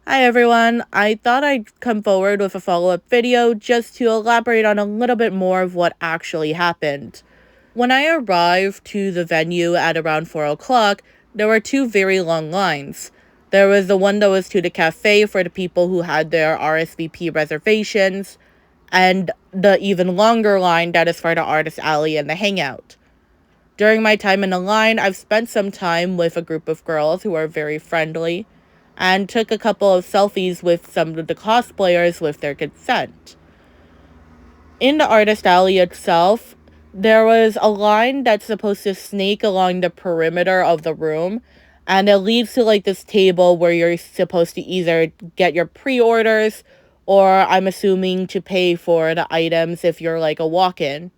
Hi everyone, I thought I'd come forward with a follow-up video just to elaborate on a little bit more of what actually happened. When I arrived to the venue at around 4 o'clock, there were two very long lines. There was the one that was to the cafe for the people who had their RSVP reservations, and the even longer line that is for the artist alley and the hangout. During my time in the line, I've spent some time with a group of girls who are very friendly and took a couple of selfies with some of the cosplayers with their consent. In the artist alley itself, there was a line that's supposed to snake along the perimeter of the room, and it leads to like this table where you're supposed to either get your pre-orders or I'm assuming to pay for the items if you're like a walk-in.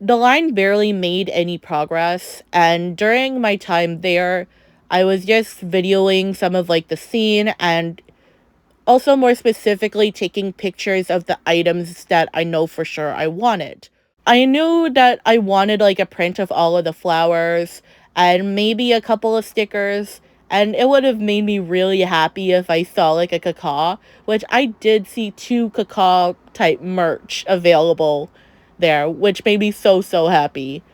The line barely made any progress, and during my time there, I was just videoing some of like the scene and also more specifically taking pictures of the items that I know for sure I wanted. I knew that I wanted like a print of all of the flowers and maybe a couple of stickers, and it would have made me really happy if I saw like a cacao, which I did see two cacao type merch available there, which made me so happy.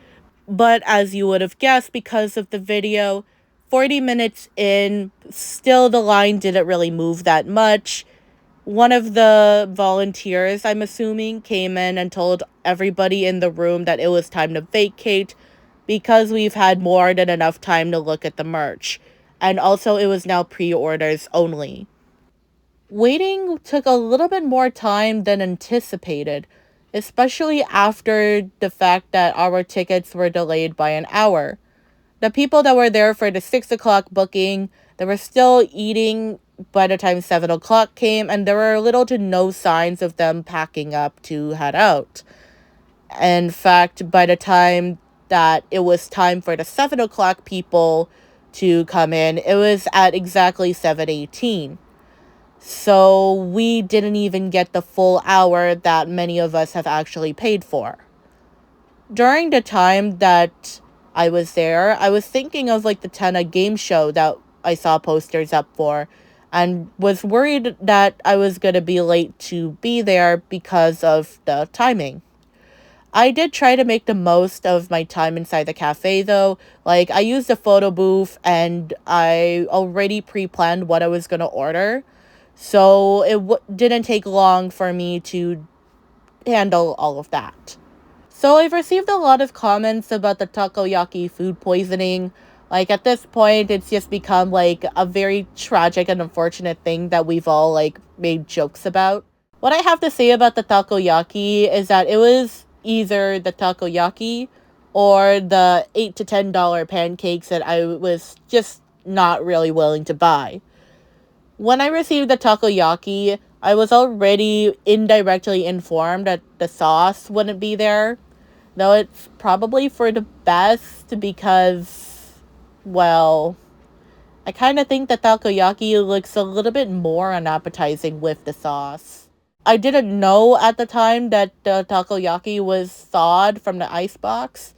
But as you would have guessed, because of the video, 40 minutes in, still the line didn't really move that much. One of the volunteers, I'm assuming, came in and told everybody in the room that it was time to vacate because we've had more than enough time to look at the merch. And also, it was now pre orders only. Waiting took a little bit more time than anticipated, especially after the fact that our tickets were delayed by an hour. The people that were there for the 6 o'clock booking, they were still eating by the time 7 o'clock came, and there were little to no signs of them packing up to head out. In fact, by the time that it was time for the 7 o'clock people to come in, it was at exactly 7:18. So we didn't even get the full hour that many of us have actually paid for. During the time that I was there, I was thinking of like the Tenna game show that I saw posters up for and was worried that I was going to be late to be there because of the timing. I did try to make the most of my time inside the cafe though. Like I used a photo booth and I already pre-planned what I was going to order. So it didn't take long for me to handle all of that. So I've received a lot of comments about the takoyaki food poisoning. Like at this point, it's just become like a very tragic and unfortunate thing that we've all like made jokes about. What I have to say about the takoyaki is that it was either the takoyaki or the $8 to $10 pancakes that I was just not really willing to buy. When I received the takoyaki, I was already indirectly informed that the sauce wouldn't be there, though it's probably for the best because, well, I kind of think the takoyaki looks a little bit more unappetizing with the sauce. I didn't know at the time that the takoyaki was thawed from the icebox.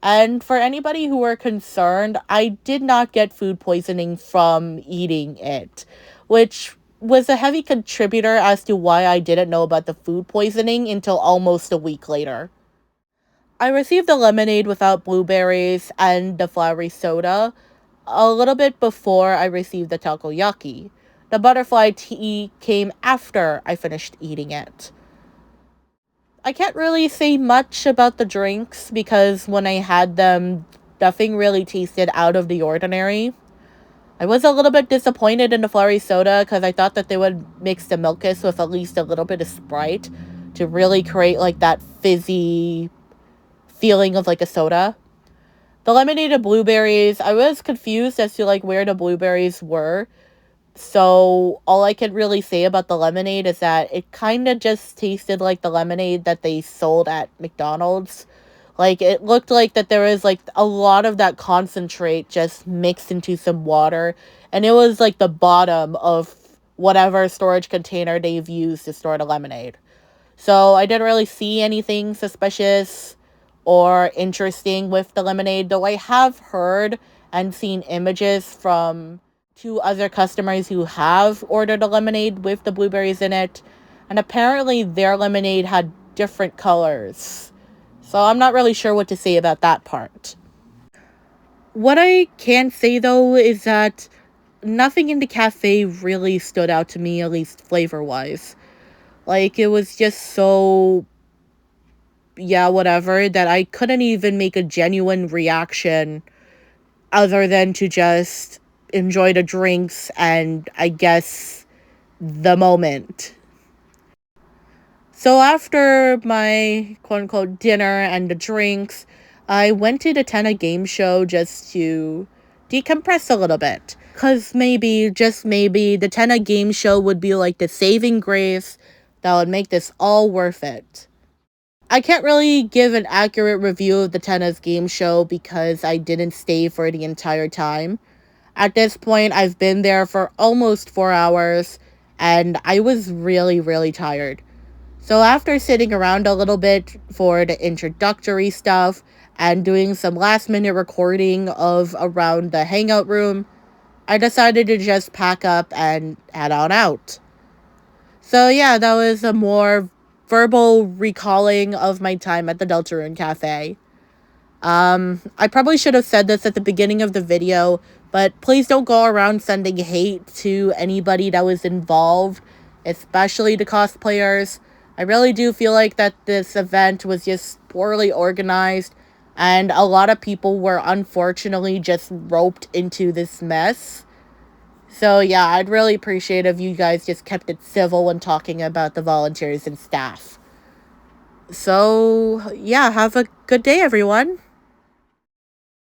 And for anybody who were concerned, I did not get food poisoning from eating it, which was a heavy contributor as to why I didn't know about the food poisoning until almost a week later. I received the lemonade without blueberries and the flowery soda a little bit before I received the takoyaki. The butterfly tea came after I finished eating it. I can't really say much about the drinks because when I had them, nothing really tasted out of the ordinary. I was a little bit disappointed in the flowery soda because I thought that they would mix the milkis with at least a little bit of Sprite to really create like that fizzy feeling of like a soda. The lemonade and blueberries, I was confused as to like where the blueberries were. So all I could really say about the lemonade is that it kind of just tasted like the lemonade that they sold at McDonald's. Like it looked like that there was like a lot of that concentrate just mixed into some water, and it was like the bottom of whatever storage container they've used to store the lemonade. So I didn't really see anything suspicious or interesting with the lemonade, though I have heard and seen images from to other customers who have ordered a lemonade with the blueberries in it, and apparently their lemonade had different colors. So I'm not really sure what to say about that part. What I can say though is that nothing in the cafe really stood out to me, at least flavor wise. Like, it was just so, yeah, whatever, that I couldn't even make a genuine reaction other than to just enjoy the drinks and, I guess, the moment. So after my quote unquote dinner and the drinks, I went to attend a game show just to decompress a little bit. Because maybe, just maybe, the Tenna game show would be like the saving grace that would make this all worth it. I can't really give an accurate review of the Tenna's game show because I didn't stay for the entire time. At this point, I've been there for almost 4 hours, and I was really, really tired. So after sitting around a little bit for the introductory stuff and doing some last minute recording of around the hangout room, I decided to just pack up and head on out. So yeah, that was a more verbal recalling of my time at the Deltarune Cafe. I probably should have said this at the beginning of the video, but please don't go around sending hate to anybody that was involved, especially the cosplayers. I really do feel like that this event was just poorly organized, and a lot of people were unfortunately just roped into this mess. So yeah, I'd really appreciate if you guys just kept it civil when talking about the volunteers and staff. So yeah, have a good day, everyone.